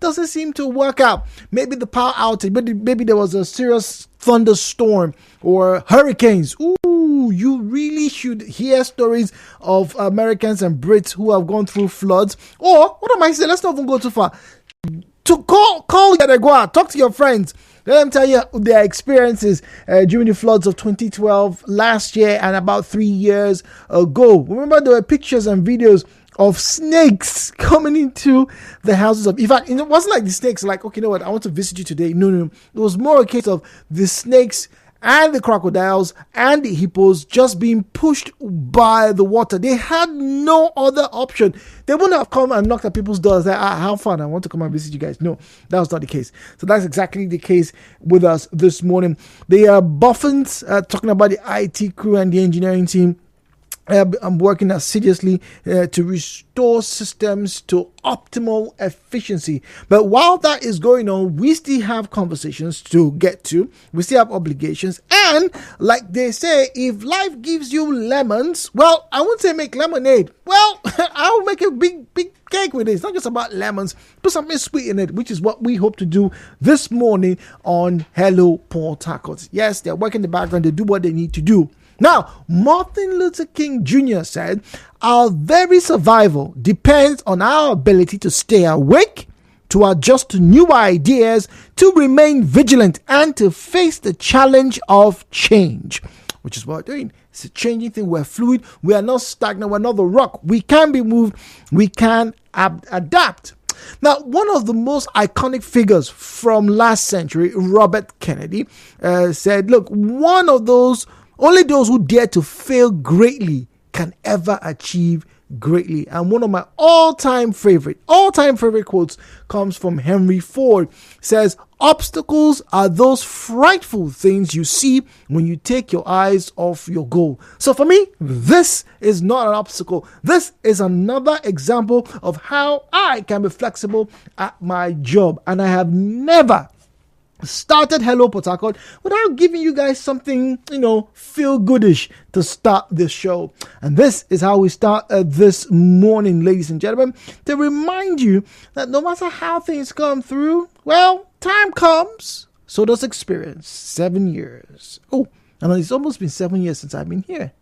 doesn't seem to work out. Maybe the power outage, maybe there was a serious thunderstorm or hurricanes. Ooh, you really should hear stories of Americans and Brits who have gone through floods. Or, what am I saying? Let's not even go too far. To call Yadagua, talk to your friends. Let them tell you their experiences during the floods of 2012 last year and about 3 years ago. Remember, there were pictures and videos of snakes coming into the houses of. In fact, it wasn't like the snakes like, okay, you know what, I want to visit you today. No. It was more a case of the snakes and the crocodiles and the hippos just being pushed by the water. They had no other option. They wouldn't have come and knocked at people's doors. Like, how fun, I want to come and visit you guys. No, that was not the case. So that's exactly the case with us this morning. The Boffins, talking about the IT crew and the engineering team, I'm working assiduously to restore systems to optimal efficiency. But while that is going on, we still have conversations to get to. We still have obligations. And like they say, if life gives you lemons, well, I won't say make lemonade. Well, I'll make a big cake with it. It's not just about lemons. Put something sweet in it, which is what we hope to do this morning on Hello Port Harcourt. Yes, they're working in the background. They do what they need to do. Now, Martin Luther King Jr. said, our very survival depends on our ability to stay awake, to adjust to new ideas, to remain vigilant, and to face the challenge of change, which is what we're doing. It's a changing thing. We're fluid. We are not stagnant. We're not the rock. We can be moved. We can adapt. Now, one of the most iconic figures from last century, Robert Kennedy, said, look, only those who dare to fail greatly can ever achieve greatly. And one of my all-time favorite quotes comes from Henry Ford. Says, obstacles are those frightful things you see when you take your eyes off your goal. So for me, this is not an obstacle. This is another example of how I can be flexible at my job. And I have never started Hello Port Harcourt without giving you guys something, feel goodish to start this show. And this is how we start this morning, ladies and gentlemen, to remind you that no matter how things come through, well, time comes, so does experience. 7 years. Oh, and it's almost been 7 years since I've been here.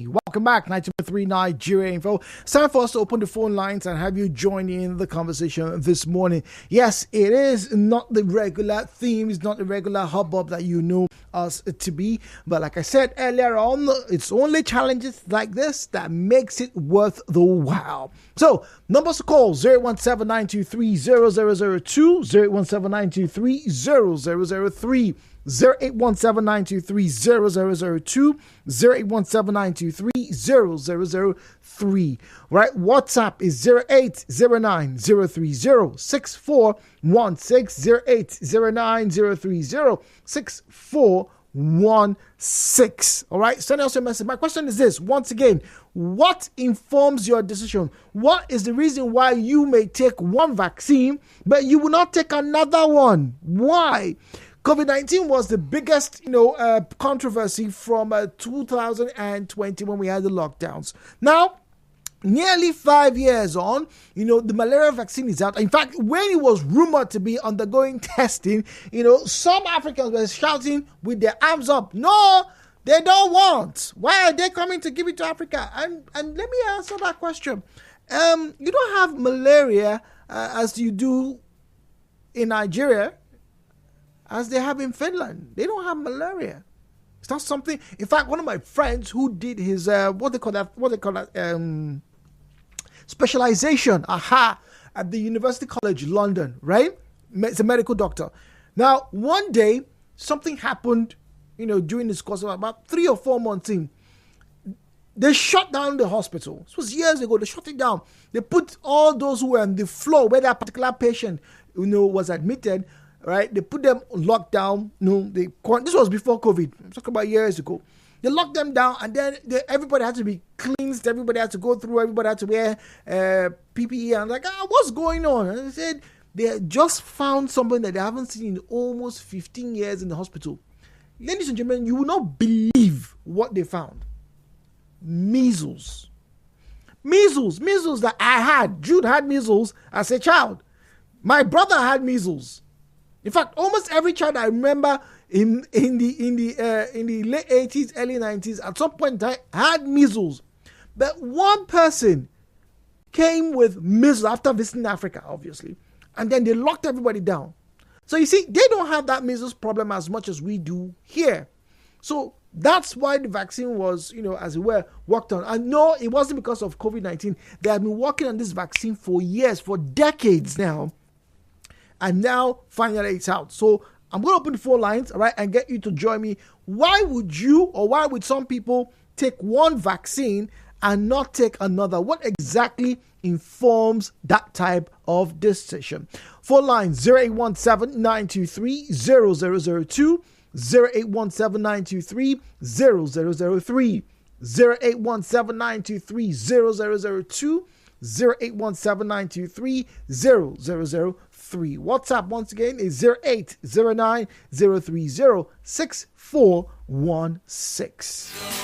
Welcome back, 92.3 Nigeriainfo. It's time for us to open the phone lines and have you join in the conversation this morning. Yes, it is not the regular theme, it's not the regular hubbub that you know us to be. But like I said earlier on, it's only challenges like this that makes it worth the while. So, numbers to call 017-923-0002, 017-923-0003. 08179230002, 08179230003. Right? WhatsApp is 08090306416, 08090306416. All right, send us your message. My question is this: once again, what informs your decision? What is the reason why you may take one vaccine but you will not take another one? Why? COVID-19 was the biggest, controversy from 2020 when we had the lockdowns. Now, nearly 5 years on, the malaria vaccine is out. In fact, when it was rumored to be undergoing testing, some Africans were shouting with their arms up, no, they don't want. Why are they coming to give it to Africa? And let me answer that question. You don't have malaria as you do in Nigeria, as they have in Finland. They don't have malaria. It's not something. In fact, one of my friends who did his specialization at the University College London, right? It's a medical doctor. Now, one day something happened, during this course of about 3 or 4 months in. They shut down the hospital. This was years ago. They shut it down. They put all those who were on the floor where that particular patient, was admitted. Right, they put them on lockdown. This was before COVID. I'm talking about years ago. They locked them down, and then everybody had to be cleansed. Everybody had to go through. Everybody had to wear PPE. And I'm like, what's going on? And they said they just found something that they haven't seen in almost 15 years in the hospital. Ladies and gentlemen, you will not believe what they found. Measles that I had. Jude had measles as a child. My brother had measles. In fact, almost every child I remember in the late 80s, early 90s, at some point in time, had measles. But one person came with measles after visiting Africa, obviously, and then they locked everybody down. So you see, they don't have that measles problem as much as we do here. So that's why the vaccine was, as it were, worked on. And no, it wasn't because of COVID-19. They have been working on this vaccine for years, for decades now. And now, finally, it's out. So I'm going to open the phone lines, all right, and get you to join me. Why would some people take one vaccine and not take another? What exactly informs that type of decision? Phone lines 08179230002, 08179230003, 08179230002, 08179230003. WhatsApp once again is 08090306416.